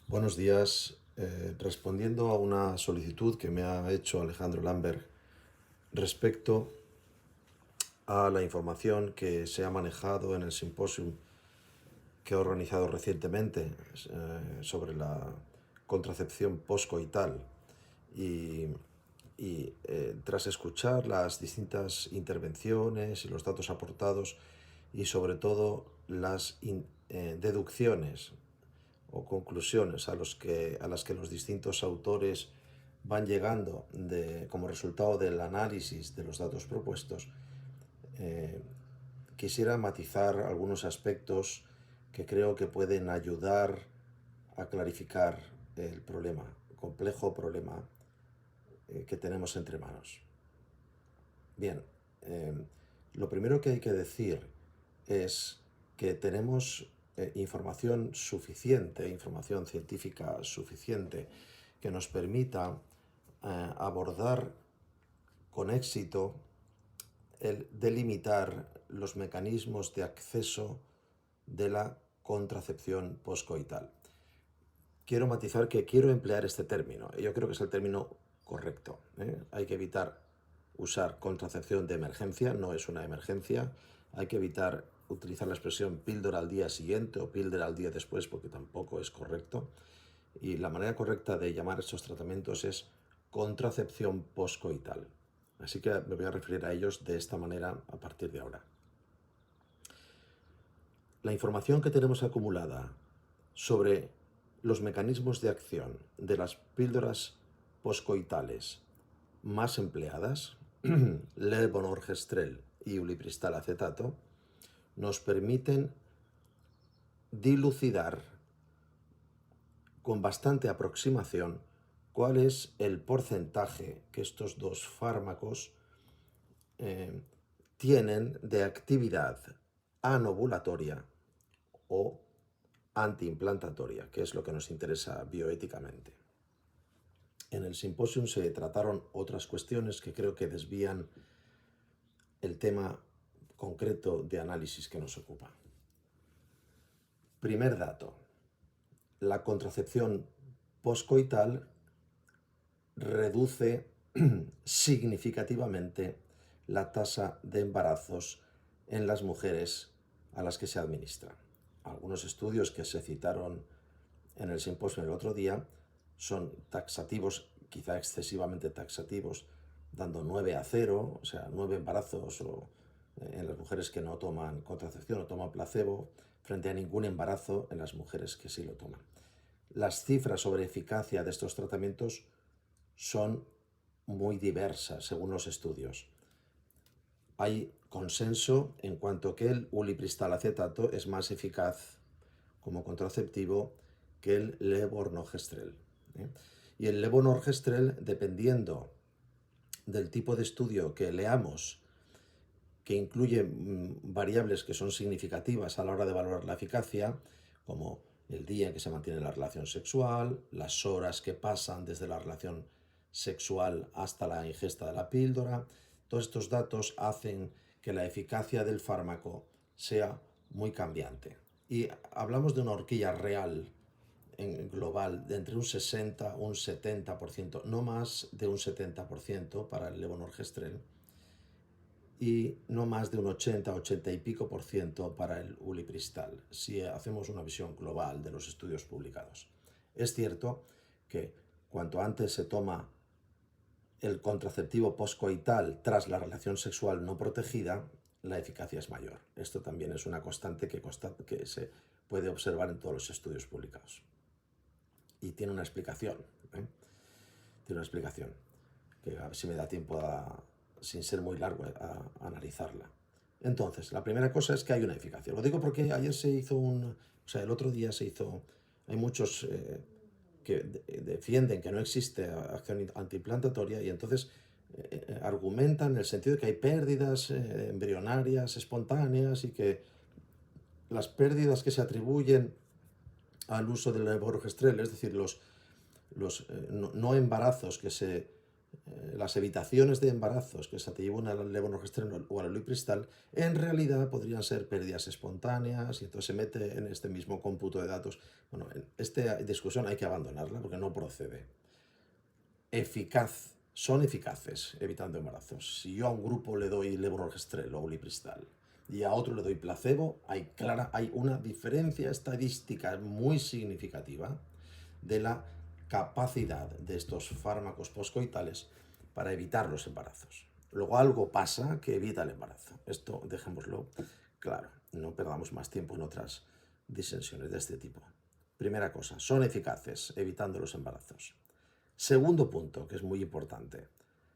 Buenos días. Respondiendo a una solicitud que me ha hecho Alejandro Lamberg respecto a la información que se ha manejado en el simposio que he organizado recientemente sobre la contracepción poscoital y, tras escuchar las distintas intervenciones y los datos aportados y sobre todo las deducciones o conclusiones a las que los distintos autores van llegando como resultado del análisis de los datos propuestos, eh, quisiera matizar algunos aspectos que creo que pueden ayudar a clarificar el problema, complejo problema que tenemos entre manos. Bien, lo primero que hay que decir es que tenemos información suficiente, información científica suficiente, que nos permita abordar con éxito el delimitar los mecanismos de acceso de la contracepción poscoital. Quiero matizar que quiero emplear este término, y yo creo que es el término correcto. Hay que evitar usar contracepción de emergencia, no es una emergencia. Hay que evitar utilizar la expresión píldora al día siguiente o píldora al día después, porque tampoco es correcto. Y la manera correcta de llamar estos tratamientos es contracepción poscoital. Así que me voy a referir a ellos de esta manera a partir de ahora. La información que tenemos acumulada sobre los mecanismos de acción de las píldoras poscoitales más empleadas, levonorgestrel y ulipristal acetato, nos permiten dilucidar con bastante aproximación cuál es el porcentaje que estos dos fármacos eh, tienen de actividad anovulatoria o antiimplantatoria, que es lo que nos interesa bioéticamente. En el simposio se trataron otras cuestiones que creo que desvían el tema concreto de análisis que nos ocupa. Primer dato. La contracepción poscoital reduce significativamente la tasa de embarazos en las mujeres a las que se administra. Algunos estudios que se citaron en el simposio el otro día son taxativos, quizá excesivamente taxativos, dando 9-0, o sea, 9 embarazos en las mujeres que no toman contracepción o toman placebo, frente a ningún embarazo en las mujeres que sí lo toman. Las cifras sobre eficacia de estos tratamientos son muy diversas según los estudios. Hay consenso en cuanto que el ulipristal acetato es más eficaz como contraceptivo que el levonorgestrel. Y el levonorgestrel, dependiendo del tipo de estudio que leamos, que incluye variables que son significativas a la hora de valorar la eficacia, como el día en que se mantiene la relación sexual, las horas que pasan desde la relación sexual hasta la ingesta de la píldora. Todos estos datos hacen que la eficacia del fármaco sea muy cambiante. Y hablamos de una horquilla real en global de entre un 60 y un 70%, no más de un 70% para el levonorgestrel y no más de un 80 y pico por ciento para el ulipristal, si hacemos una visión global de los estudios publicados. Es cierto que cuanto antes se toma el contraceptivo poscoital tras la relación sexual no protegida, la eficacia es mayor. Esto también es una constante que se puede observar en todos los estudios publicados. Y tiene una explicación. Tiene una explicación que a ver si me da tiempo sin ser muy largo, a analizarla. Entonces, la primera cosa es que hay una eficacia. Lo digo porque ayer se hizo o sea, el otro día se hizo, hay muchos que defienden que no existe acción antiimplantatoria y entonces argumentan en el sentido de que hay pérdidas embrionarias espontáneas y que las pérdidas que se atribuyen al uso del levonorgestrel, es decir, los no embarazos que se las evitaciones de embarazos que se atribuyen al levonorgestrel o al ulipristal, en realidad podrían ser pérdidas espontáneas, y entonces se mete en este mismo cómputo de datos. Bueno, esta discusión hay que abandonarla porque no procede. Son eficaces evitando embarazos. Si yo a un grupo le doy levonorgestrel o ulipristal y a otro le doy placebo, hay una diferencia estadística muy significativa de la capacidad de estos fármacos poscoitales para evitar los embarazos. Luego algo pasa que evita el embarazo. Esto dejémoslo claro. No perdamos más tiempo en otras disensiones de este tipo. Primera cosa, son eficaces evitando los embarazos. Segundo punto, que es muy importante,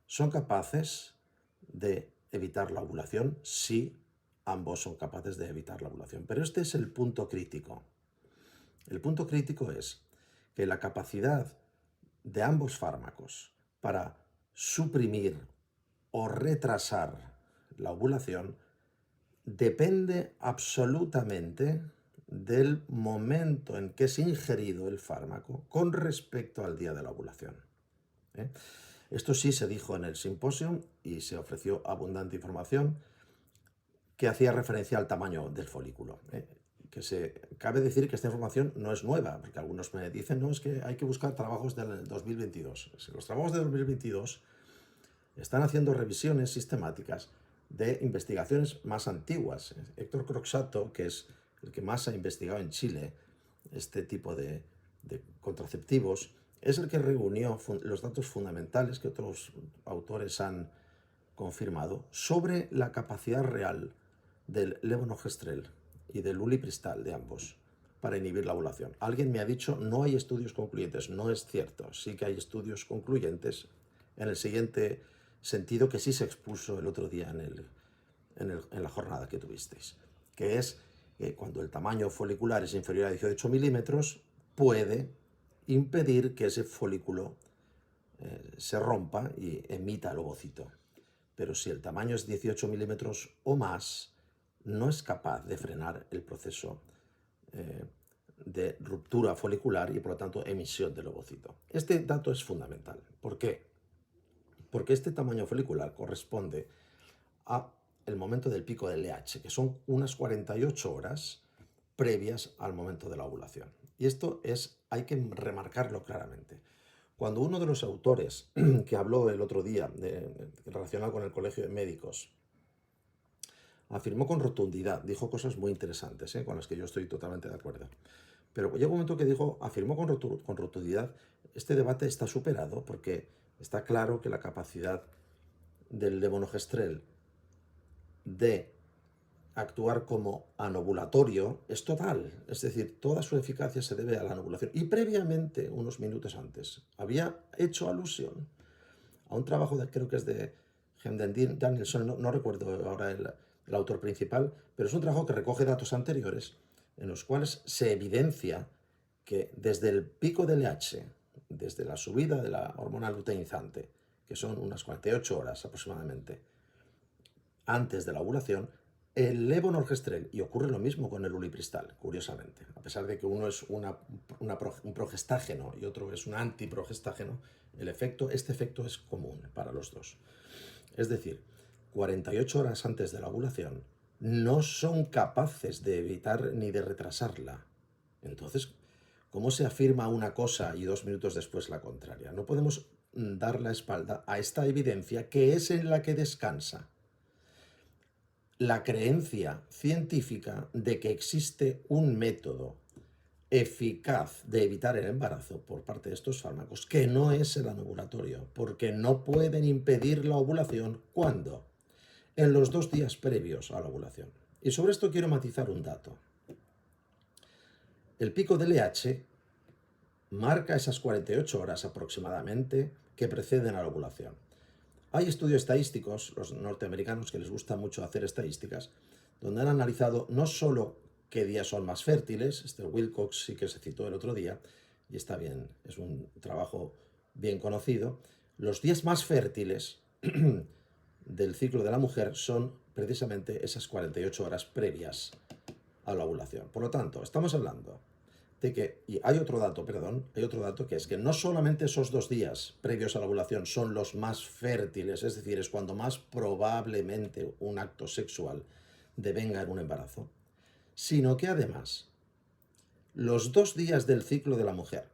son capaces de evitar la ovulación. Sí, ambos son capaces de evitar la ovulación. Pero este es el punto crítico. El punto crítico es que la capacidad de ambos fármacos para suprimir o retrasar la ovulación depende absolutamente del momento en que es ingerido el fármaco con respecto al día de la ovulación. Esto sí se dijo en el simposio y se ofreció abundante información que hacía referencia al tamaño del folículo. Cabe decir que esta información no es nueva, porque algunos me dicen, no, es que hay que buscar trabajos del 2022. Los trabajos de 2022 están haciendo revisiones sistemáticas de investigaciones más antiguas. Héctor Croxatto, que es el que más ha investigado en Chile este tipo de contraceptivos, es el que reunió los datos fundamentales que otros autores han confirmado sobre la capacidad real del levonorgestrel y del ulipristal de ambos para inhibir la ovulación. Alguien me ha dicho, no hay estudios concluyentes. No es cierto. Sí que hay estudios concluyentes en el siguiente sentido que sí se expuso el otro día en la jornada que tuvisteis, que es que cuando el tamaño folicular es inferior a 18 milímetros, puede impedir que ese folículo se rompa y emita el ovocito. Pero si el tamaño es 18 milímetros o más, no es capaz de frenar el proceso de ruptura folicular y por lo tanto emisión del ovocito. Este dato es fundamental. ¿Por qué? Porque este tamaño folicular corresponde a el momento del pico del LH, que son unas 48 horas previas al momento de la ovulación. Y esto hay que remarcarlo claramente. Cuando uno de los autores que habló el otro día relacionado con el Colegio de Médicos afirmó con rotundidad, dijo cosas muy interesantes, con las que yo estoy totalmente de acuerdo. Pero llega un momento que afirmó con rotundidad, este debate está superado porque está claro que la capacidad del levonorgestrel de actuar como anovulatorio es total, es decir, toda su eficacia se debe a la anovulación. Y previamente, unos minutos antes, había hecho alusión a un trabajo creo que es de Hemden Danielson, no recuerdo ahora el autor principal, pero es un trabajo que recoge datos anteriores en los cuales se evidencia que desde el pico del LH, desde la subida de la hormona luteinizante, que son unas 48 horas aproximadamente, antes de la ovulación, el levonorgestrel, y ocurre lo mismo con el ulipristal, curiosamente, a pesar de que uno es un progestágeno y otro es un antiprogestágeno, este efecto es común para los dos. Es decir, 48 horas antes de la ovulación no son capaces de evitar ni de retrasarla. Entonces, ¿cómo se afirma una cosa y 2 minutos después la contraria? No podemos dar la espalda a esta evidencia que es en la que descansa la creencia científica de que existe un método eficaz de evitar el embarazo por parte de estos fármacos, que no es el anovulatorio, porque no pueden impedir la ovulación. ¿Cuándo? En los 2 días previos a la ovulación. Y sobre esto quiero matizar un dato. El pico del LH marca esas 48 horas aproximadamente que preceden a la ovulación. Hay estudios estadísticos, los norteamericanos, que les gusta mucho hacer estadísticas, donde han analizado no solo qué días son más fértiles, Wilcox sí que se citó el otro día, y está bien, es un trabajo bien conocido, los días más fértiles del ciclo de la mujer son precisamente esas 48 horas previas a la ovulación. Por lo tanto, estamos hablando y hay otro dato, que es que no solamente esos 2 días previos a la ovulación son los más fértiles, es decir, es cuando más probablemente un acto sexual devenga en un embarazo, sino que además los 2 días del ciclo de la mujer,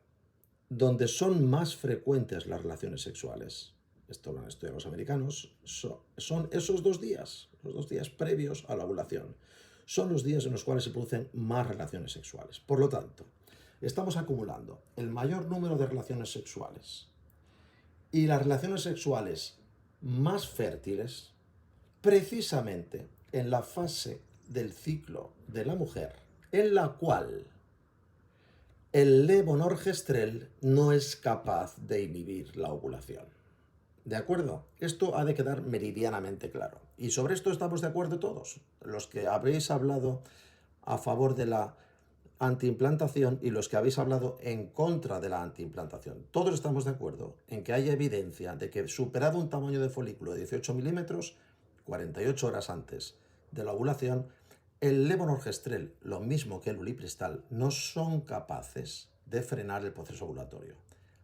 donde son más frecuentes las relaciones sexuales, esto lo han estudiado los americanos, son esos 2 días, los 2 días previos a la ovulación. Son los días en los cuales se producen más relaciones sexuales. Por lo tanto, estamos acumulando el mayor número de relaciones sexuales y las relaciones sexuales más fértiles precisamente en la fase del ciclo de la mujer en la cual el levonorgestrel no es capaz de inhibir la ovulación. ¿De acuerdo? Esto ha de quedar meridianamente claro. Y sobre esto estamos de acuerdo todos. Los que habréis hablado a favor de la antiimplantación y los que habéis hablado en contra de la antiimplantación. Todos estamos de acuerdo en que hay evidencia de que superado un tamaño de folículo de 18 milímetros, 48 horas antes de la ovulación, el levonorgestrel, lo mismo que el ulipristal, no son capaces de frenar el proceso ovulatorio.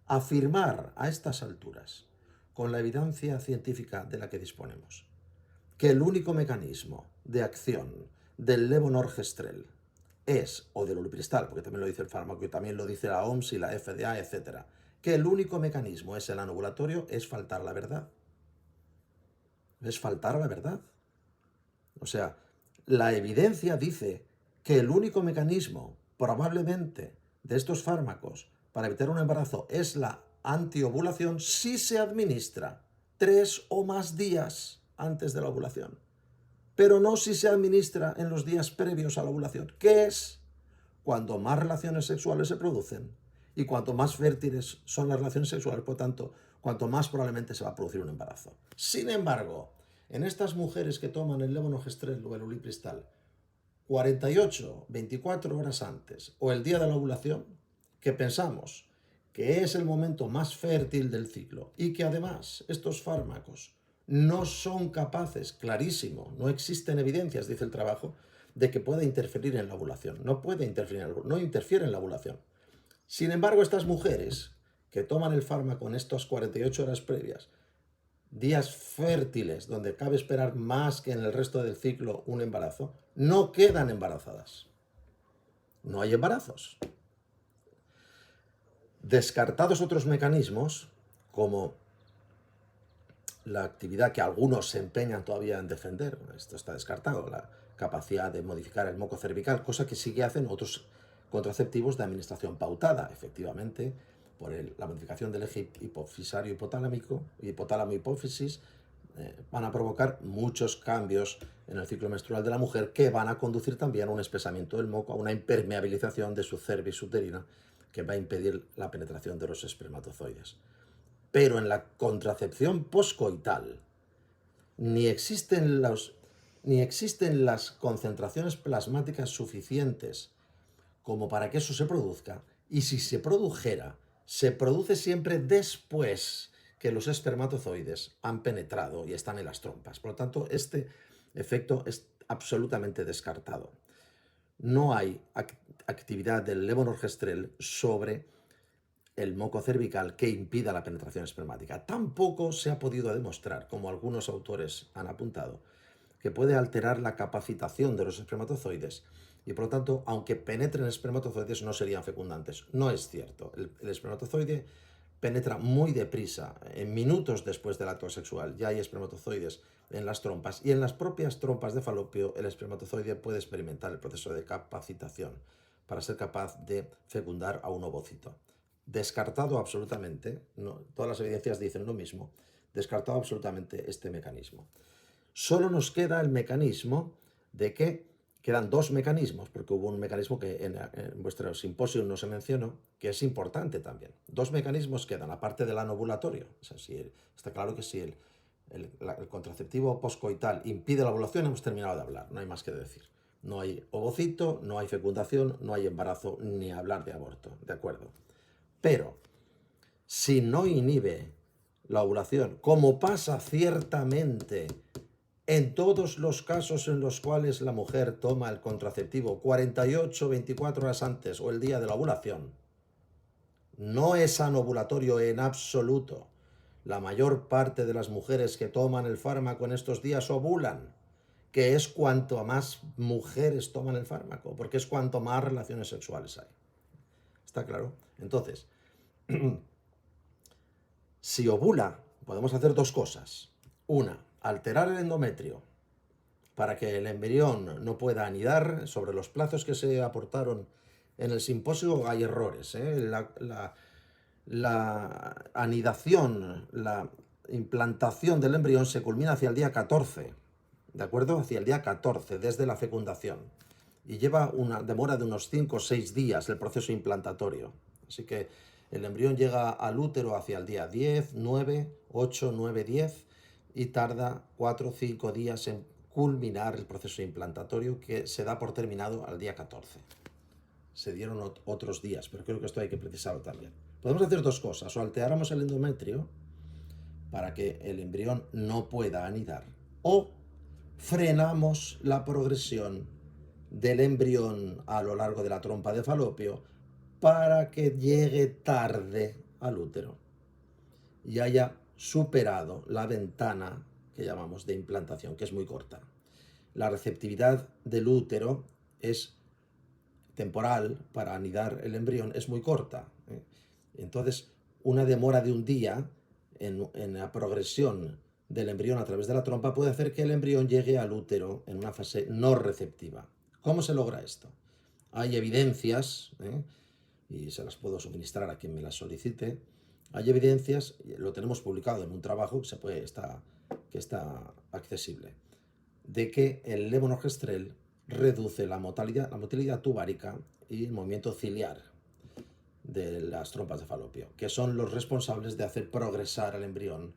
Afirmar a estas alturas, con la evidencia científica de la que disponemos, que el único mecanismo de acción del levonorgestrel es, o del ulipristal, porque también lo dice el fármaco y también lo dice la OMS y la FDA, etc., que el único mecanismo es el anovulatorio, es faltar la verdad. Es faltar a la verdad. O sea, la evidencia dice que el único mecanismo, probablemente, de estos fármacos para evitar un embarazo es la antiovulación si se administra 3 o más días antes de la ovulación. Pero no si se administra en los días previos a la ovulación, que es cuando más relaciones sexuales se producen y cuanto más fértiles son las relaciones sexuales, por tanto, cuanto más probablemente se va a producir un embarazo. Sin embargo, en estas mujeres que toman el levonorgestrel o el ulipristal 48, 24 horas antes o el día de la ovulación, que pensamos que es el momento más fértil del ciclo y que además estos fármacos no son capaces, clarísimo, no existen evidencias, dice el trabajo, de que pueda interferir en la ovulación. No interfiere en la ovulación. Sin embargo, estas mujeres que toman el fármaco en estas 48 horas previas, días fértiles, donde cabe esperar más que en el resto del ciclo un embarazo, no quedan embarazadas. No hay embarazos. Descartados otros mecanismos, como la actividad que algunos se empeñan todavía en defender, esto está descartado, la capacidad de modificar el moco cervical, cosa que sí que hacen otros contraceptivos de administración pautada, efectivamente, por la modificación del eje hipofisario hipotálámico, hipotálamo-hipófisis, van a provocar muchos cambios en el ciclo menstrual de la mujer que van a conducir también a un espesamiento del moco, a una impermeabilización de su cervix uterina que va a impedir la penetración de los espermatozoides. Pero en la contracepción poscoital ni existen las concentraciones plasmáticas suficientes como para que eso se produzca, y si se produjera, se produce siempre después que los espermatozoides han penetrado y están en las trompas. Por lo tanto, este efecto es absolutamente descartado. No hay actividad del levonorgestrel sobre el moco cervical que impida la penetración espermática. Tampoco se ha podido demostrar, como algunos autores han apuntado, que puede alterar la capacitación de los espermatozoides y por lo tanto, aunque penetren espermatozoides, no serían fecundantes. No es cierto. El espermatozoide penetra muy deprisa. En minutos después del acto sexual ya hay espermatozoides en las trompas y en las propias trompas de falopio el espermatozoide puede experimentar el proceso de capacitación para ser capaz de fecundar a un ovocito. Descartado absolutamente, no, todas las evidencias dicen lo mismo, descartado absolutamente este mecanismo. Solo nos queda el mecanismo de que quedan 2 mecanismos, porque hubo un mecanismo que en vuestro simposio no se mencionó, que es importante también. 2 mecanismos quedan, aparte del anovulatorio. O sea, está claro que si el contraceptivo poscoital impide la ovulación, hemos terminado de hablar, no hay más que decir. No hay ovocito, no hay fecundación, no hay embarazo, ni hablar de aborto, ¿de acuerdo? Pero, si no inhibe la ovulación, como pasa ciertamente En todos los casos en los cuales la mujer toma el contraceptivo 48 o 24 horas antes o el día de la ovulación, no es anovulatorio en absoluto. La mayor parte de las mujeres que toman el fármaco en estos días ovulan, que es cuanto más mujeres toman el fármaco, porque es cuanto más relaciones sexuales hay. ¿Está claro? Entonces, si ovula, podemos hacer dos cosas. Una, alterar el endometrio para que el embrión no pueda anidar. Sobre los plazos que se aportaron en el simposio hay errores. La anidación, la implantación del embrión se culmina hacia el día 14, ¿de acuerdo? Hacia el día 14, desde la fecundación. Y lleva una demora de unos 5 o 6 días el proceso implantatorio. Así que el embrión llega al útero hacia el día 10, 9, 8, 9, 10 y tarda 4 o 5 días en culminar el proceso implantatorio, que se da por terminado al día 14. Se dieron otros días, pero creo que esto hay que precisarlo también. Podemos hacer dos cosas: o alteramos el endometrio para que el embrión no pueda anidar, o frenamos la progresión del embrión a lo largo de la trompa de Falopio para que llegue tarde al útero y haya superado la ventana que llamamos de implantación, que es muy corta. La receptividad del útero es temporal para anidar el embrión, es muy corta. Entonces, una demora de un día en la progresión del embrión a través de la trompa puede hacer que el embrión llegue al útero en una fase no receptiva. ¿Cómo se logra esto? Hay evidencias, y se las puedo suministrar a quien me las solicite. Hay evidencias, lo tenemos publicado en un trabajo que está accesible, de que el levonorgestrel reduce la motilidad tubárica y el movimiento ciliar de las trompas de Falopio, que son los responsables de hacer progresar al embrión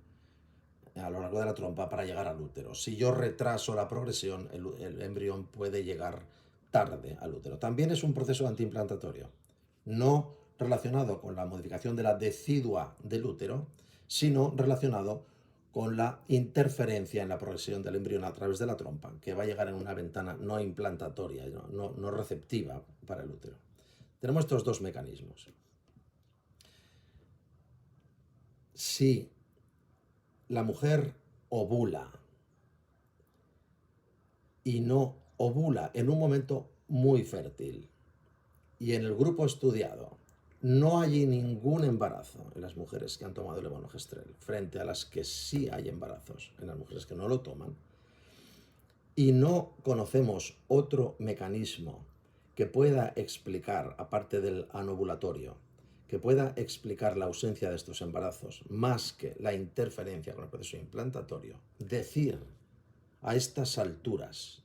a lo largo de la trompa para llegar al útero. Si yo retraso la progresión, el embrión puede llegar tarde al útero. También es un proceso antiimplantatorio, no relacionado con la modificación de la decidua del útero, sino relacionado con la interferencia en la progresión del embrión a través de la trompa, que va a llegar en una ventana no implantatoria, no receptiva para el útero. Tenemos estos dos mecanismos. Si la mujer ovula y no ovula en un momento muy fértil, y en el grupo estudiado no hay ningún embarazo en las mujeres que han tomado el levonorgestrel, frente a las que sí hay embarazos en las mujeres que no lo toman, y no conocemos otro mecanismo que pueda explicar, aparte del anovulatorio, que pueda explicar la ausencia de estos embarazos, más que la interferencia con el proceso implantatorio, decir a estas alturas,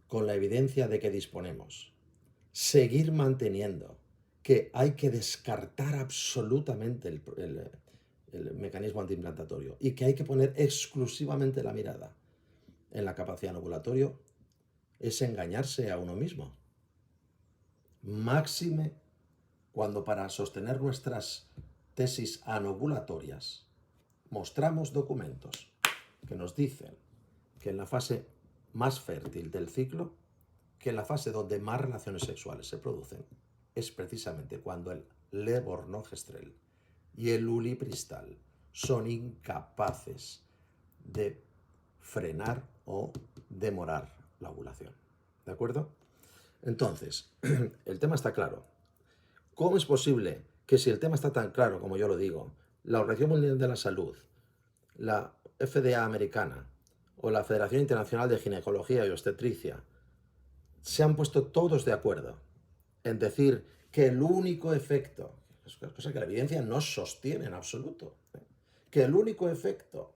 con la evidencia de que disponemos, seguir manteniendo que hay que descartar absolutamente el mecanismo antiimplantatorio y que hay que poner exclusivamente la mirada en la capacidad anovulatoria, es engañarse a uno mismo. Máxime cuando, para sostener nuestras tesis anovulatorias, mostramos documentos que nos dicen que en la fase más fértil del ciclo, que en la fase donde más relaciones sexuales se producen, es precisamente cuando el levonorgestrel y el ulipristal son incapaces de frenar o demorar la ovulación. ¿De acuerdo? Entonces, el tema está claro. ¿Cómo es posible que, si el tema está tan claro como yo lo digo, la Organización Mundial de la Salud, la FDA americana o la Federación Internacional de Ginecología y Obstetricia se han puesto todos de acuerdo en decir que el único efecto, es una cosa que la evidencia no sostiene en absoluto, que el único efecto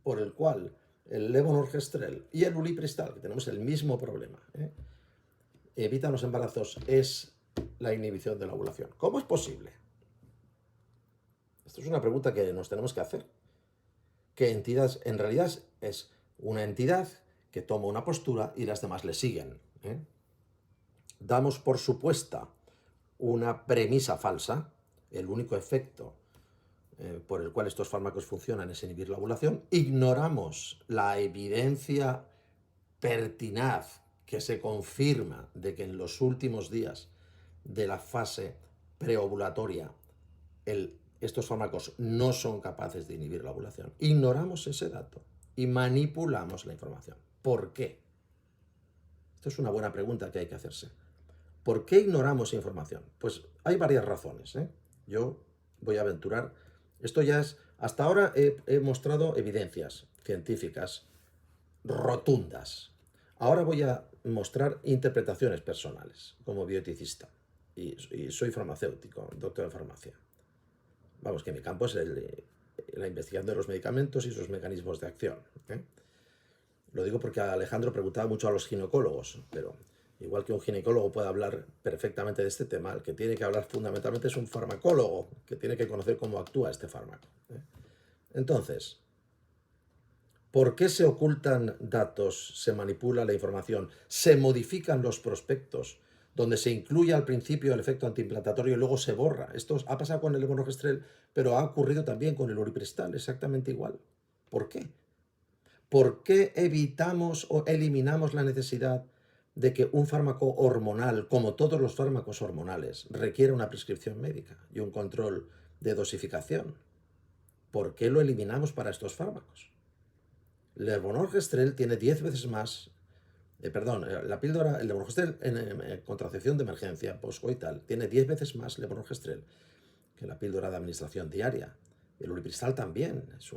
por el cual el levonorgestrel y el ulipristal, que tenemos el mismo problema, evitan los embarazos, es la inhibición de la ovulación? ¿Cómo es posible? Esto es una pregunta que nos tenemos que hacer. ¿Qué entidad? En realidad es una entidad que toma una postura y las demás le siguen. Damos por supuesta una premisa falsa: el único efecto por el cual estos fármacos funcionan es inhibir la ovulación, ignoramos la evidencia pertinaz que se confirma de que en los últimos días de la fase preovulatoria estos fármacos no son capaces de inhibir la ovulación. Ignoramos ese dato y manipulamos la información. ¿Por qué? Esto es una buena pregunta que hay que hacerse. ¿Por qué ignoramos información? Pues hay varias razones, ¿eh? Yo voy a aventurar. Esto ya es... Hasta ahora he mostrado evidencias científicas rotundas. Ahora voy a mostrar interpretaciones personales como bioeticista. Y soy farmacéutico, doctor en farmacia. Vamos, que mi campo es la investigación de los medicamentos y sus mecanismos de acción, ¿eh? Lo digo porque Alejandro preguntaba mucho a los ginecólogos, pero igual que un ginecólogo puede hablar perfectamente de este tema, el que tiene que hablar fundamentalmente es un farmacólogo, que tiene que conocer cómo actúa este fármaco, ¿eh? Entonces, ¿por qué se ocultan datos, se manipula la información, se modifican los prospectos, donde se incluye al principio el efecto antiimplantatorio y luego se borra? Esto ha pasado con el levonorgestrel, pero ha ocurrido también con el ulipristal, exactamente igual. ¿Por qué? ¿Por qué evitamos o eliminamos la necesidad de que un fármaco hormonal, como todos los fármacos hormonales, requiera una prescripción médica y un control de dosificación? ¿Por qué lo eliminamos para estos fármacos? El levonorgestrel tiene 10 veces más, la píldora, el levonorgestrel en contracepción de emergencia postcoital tiene 10 veces más levonorgestrel que la píldora de administración diaria. El ulipristal también es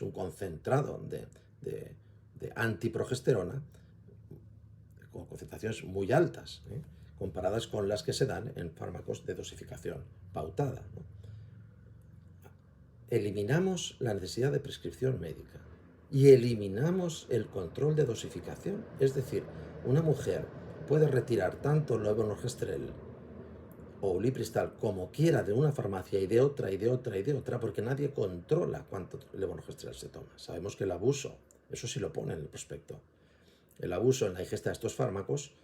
un concentrado de antiprogesterona con concentraciones muy altas, comparadas con las que se dan en fármacos de dosificación pautada, ¿no? Eliminamos la necesidad de prescripción médica y eliminamos el control de dosificación. Es decir, una mujer puede retirar tanto levonorgestrel o ulipristal como quiera de una farmacia y de otra y de otra y de otra, porque nadie controla cuánto levonorgestrel se toma. Sabemos que el abuso, eso sí lo pone en el prospecto, el abuso en la ingesta de estos fármacos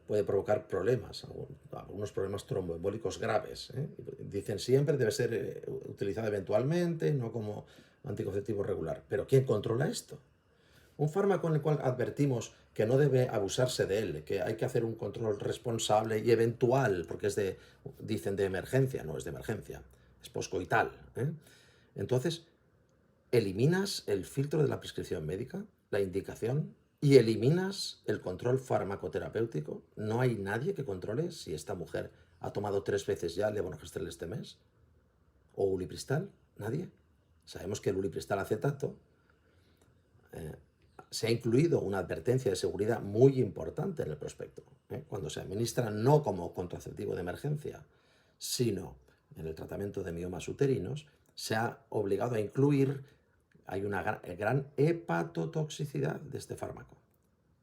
puede provocar problemas, algunos problemas tromboembólicos graves, ¿eh? Dicen siempre debe ser utilizado eventualmente, no como anticonceptivo regular. Pero ¿quién controla esto? Un fármaco en el cual advertimos que no debe abusarse de él, que hay que hacer un control responsable y eventual, porque dicen de emergencia, no es de emergencia, es poscoital, ¿eh? Entonces, eliminas el filtro de la prescripción médica, la indicación, y eliminas el control farmacoterapéutico. No hay nadie que controle si esta mujer ha tomado 3 veces ya levonorgestrel este mes, o ulipristal, nadie. Sabemos que el ulipristal acetato se ha incluido una advertencia de seguridad muy importante en el prospecto, cuando se administra no como contraceptivo de emergencia, sino en el tratamiento de miomas uterinos, se ha obligado a incluir, hay una gran hepatotoxicidad de este fármaco,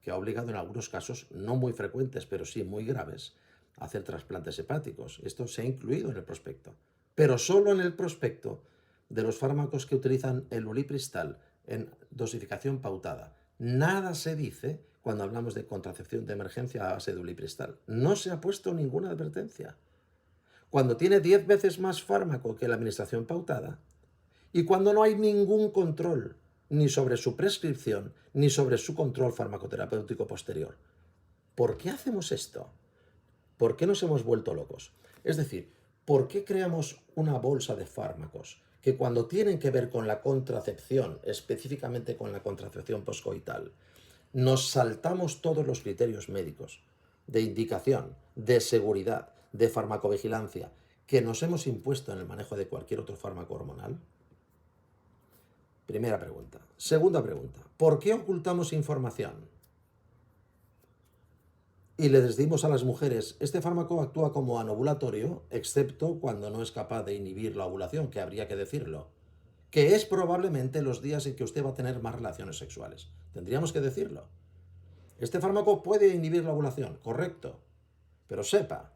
que ha obligado en algunos casos, no muy frecuentes, pero sí muy graves, a hacer trasplantes hepáticos. Esto se ha incluido en el prospecto, pero solo en el prospecto de los fármacos que utilizan el ulipristal en dosificación pautada. Nada se dice cuando hablamos de contracepción de emergencia a base de ulipristal. No se ha puesto ninguna advertencia. Cuando tiene 10 veces más fármaco que la administración pautada y cuando no hay ningún control ni sobre su prescripción ni sobre su control farmacoterapéutico posterior. ¿Por qué hacemos esto? ¿Por qué nos hemos vuelto locos? Es decir, ¿por qué creamos una bolsa de fármacos que cuando tienen que ver con la contracepción, específicamente con la contracepción poscoital, nos saltamos todos los criterios médicos de indicación, de seguridad, de farmacovigilancia, que nos hemos impuesto en el manejo de cualquier otro fármaco hormonal? Primera pregunta. Segunda pregunta. ¿Por qué ocultamos información? Y le decimos a las mujeres, este fármaco actúa como anovulatorio, excepto cuando no es capaz de inhibir la ovulación, que habría que decirlo, que es probablemente los días en que usted va a tener más relaciones sexuales. Tendríamos que decirlo. Este fármaco puede inhibir la ovulación, correcto, pero sepa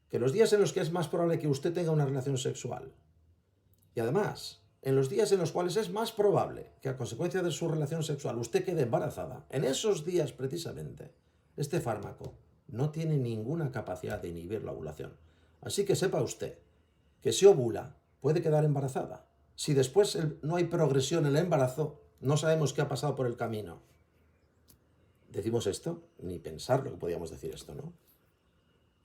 que los días en los que es más probable que usted tenga una relación sexual, y además, en los días en los cuales es más probable que a consecuencia de su relación sexual usted quede embarazada, en esos días precisamente, este fármaco no tiene ninguna capacidad de inhibir la ovulación. Así que sepa usted que si ovula puede quedar embarazada. Si después no hay progresión en el embarazo, no sabemos qué ha pasado por el camino. ¿Decimos esto? Ni pensar lo que podíamos decir esto, ¿no?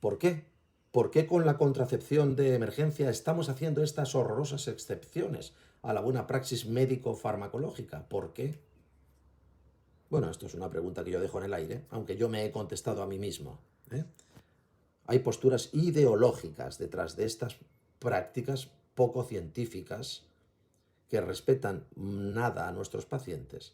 ¿Por qué? ¿Por qué con la contracepción de emergencia estamos haciendo estas horrorosas excepciones a la buena praxis médico-farmacológica? ¿Por qué? Bueno, esto es una pregunta que yo dejo en el aire, aunque yo me he contestado a mí mismo, ¿eh? Hay posturas ideológicas detrás de estas prácticas poco científicas que respetan nada a nuestros pacientes,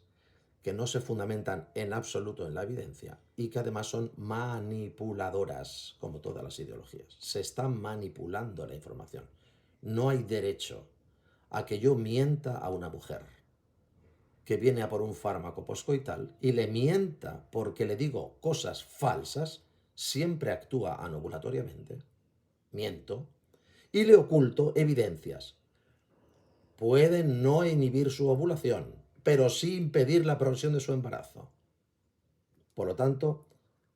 que no se fundamentan en absoluto en la evidencia y que además son manipuladoras, como todas las ideologías. Se está manipulando la información. No hay derecho a que yo mienta a una mujer que viene a por un fármaco poscoital y le mienta porque le digo cosas falsas, siempre actúa anovulatoriamente, miento, y le oculto evidencias. Puede no inhibir su ovulación, pero sí impedir la progresión de su embarazo. Por lo tanto,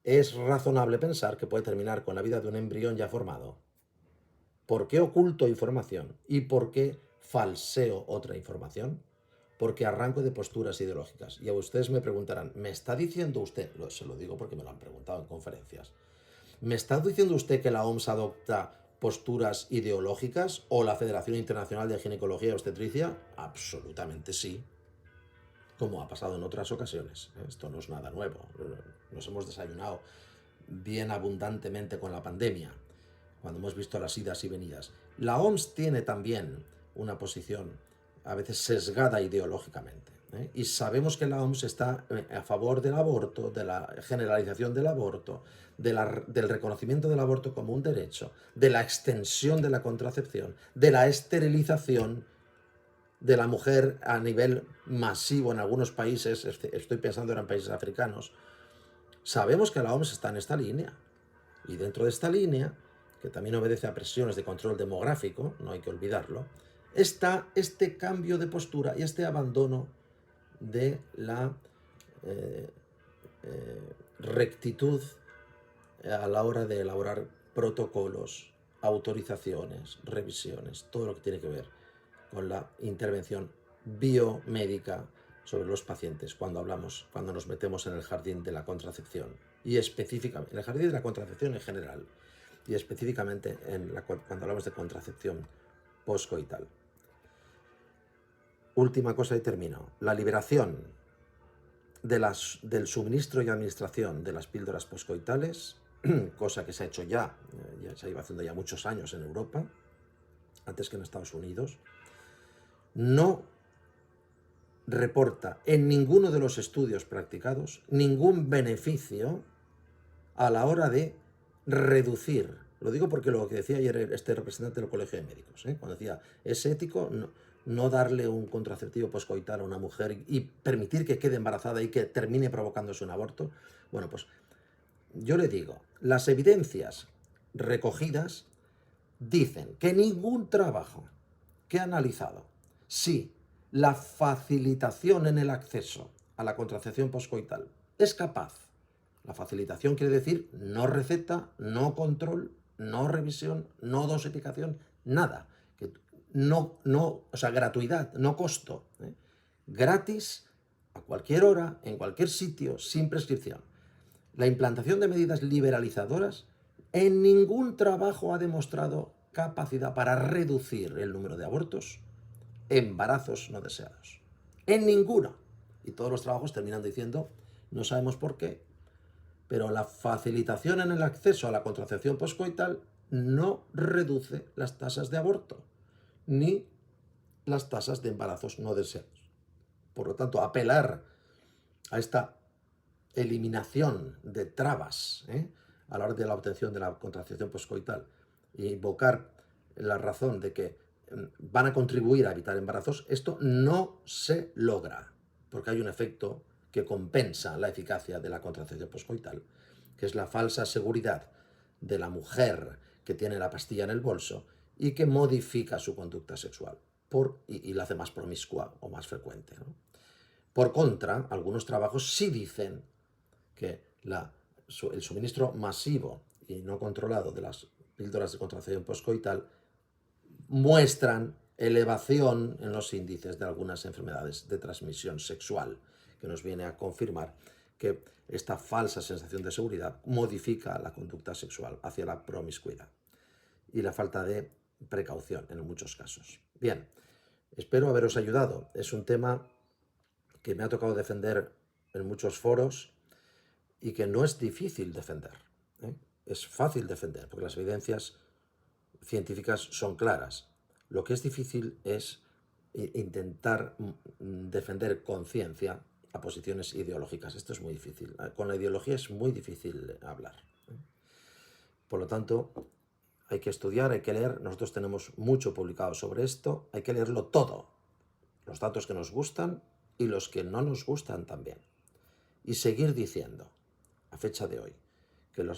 es razonable pensar que puede terminar con la vida de un embrión ya formado. ¿Por qué oculto información? ¿Y por qué falseo otra información? Porque arranco de posturas ideológicas. Y a ustedes me preguntarán, ¿me está diciendo usted? Se lo digo porque me lo han preguntado en conferencias. ¿Me está diciendo usted que la OMS adopta posturas ideológicas o la Federación Internacional de Ginecología y Obstetricia? Absolutamente sí, como ha pasado en otras ocasiones. Esto no es nada nuevo. Nos hemos desayunado bien abundantemente con la pandemia, cuando hemos visto las idas y venidas. La OMS tiene también una posición a veces sesgada ideológicamente, ¿eh? Y sabemos que la OMS está a favor del aborto, de la generalización del aborto, del reconocimiento del aborto como un derecho, de la extensión de la contracepción, de la esterilización de la mujer a nivel masivo en algunos países, estoy pensando ahora en países africanos. Sabemos que la OMS está en esta línea. Y dentro de esta línea, que también obedece a presiones de control demográfico, no hay que olvidarlo, está este cambio de postura y este abandono de la eh, rectitud a la hora de elaborar protocolos, autorizaciones, revisiones, todo lo que tiene que ver con la intervención biomédica sobre los pacientes cuando nos metemos en el jardín de la contracepción y específicamente, en el jardín de la contracepción en general y específicamente cuando hablamos de contracepción poscoital. Última cosa y termino. La liberación del suministro y administración de las píldoras poscoitales, cosa que se ha hecho ya se iba haciendo ya muchos años en Europa, antes que en Estados Unidos, no reporta en ninguno de los estudios practicados ningún beneficio a la hora de reducir. Lo digo porque lo que decía ayer este representante del Colegio de Médicos, cuando decía, es ético no darle un contraceptivo poscoital a una mujer y permitir que quede embarazada y que termine provocándose un aborto. Bueno, pues yo le digo, las evidencias recogidas dicen que ningún trabajo que ha analizado si la facilitación en el acceso a la contracepción poscoital es capaz. La facilitación quiere decir no receta, no control, no revisión, no dosificación, nada. O sea, gratuidad, no costo. Gratis, a cualquier hora, en cualquier sitio, sin prescripción. La implantación de medidas liberalizadoras en ningún trabajo ha demostrado capacidad para reducir el número de abortos, embarazos no deseados. En ninguno. Y todos los trabajos terminan diciendo, no sabemos por qué, pero la facilitación en el acceso a la contracepción poscoital no reduce las tasas de aborto, ni las tasas de embarazos no deseados. Por lo tanto, apelar a esta eliminación de trabas a la hora de la obtención de la contracepción poscoital e invocar la razón de que van a contribuir a evitar embarazos, esto no se logra, porque hay un efecto que compensa la eficacia de la contracepción poscoital, que es la falsa seguridad de la mujer que tiene la pastilla en el bolso y que modifica su conducta sexual y la hace más promiscua o más frecuente, ¿no? Por contra, algunos trabajos sí dicen que el suministro masivo y no controlado de las píldoras de contracepción poscoital muestran elevación en los índices de algunas enfermedades de transmisión sexual, que nos viene a confirmar que esta falsa sensación de seguridad modifica la conducta sexual hacia la promiscuidad y la falta de precaución en muchos casos. Bien, espero haberos ayudado. Es un tema que me ha tocado defender en muchos foros y que no es difícil defender, ¿eh? Es fácil defender, porque las evidencias científicas son claras. Lo que es difícil es intentar defender con ciencia a posiciones ideológicas. Esto es muy difícil. Con la ideología es muy difícil hablar. Por lo tanto, hay que estudiar, hay que leer. Nosotros tenemos mucho publicado sobre esto. Hay que leerlo todo. Los datos que nos gustan y los que no nos gustan también. Y seguir diciendo, a fecha de hoy, que la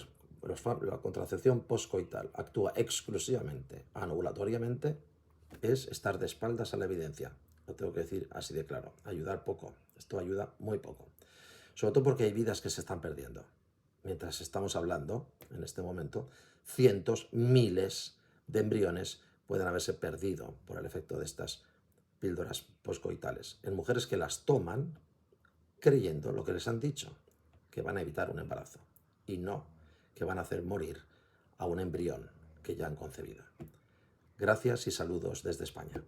contracepción postcoital actúa exclusivamente, anovulatoriamente, es estar de espaldas a la evidencia. Lo tengo que decir así de claro. Ayudar poco. Esto ayuda muy poco. Sobre todo porque hay vidas que se están perdiendo. Mientras estamos hablando, en este momento, cientos, miles de embriones pueden haberse perdido por el efecto de estas píldoras postcoitales en mujeres que las toman creyendo lo que les han dicho, que van a evitar un embarazo y no que van a hacer morir a un embrión que ya han concebido. Gracias y saludos desde España.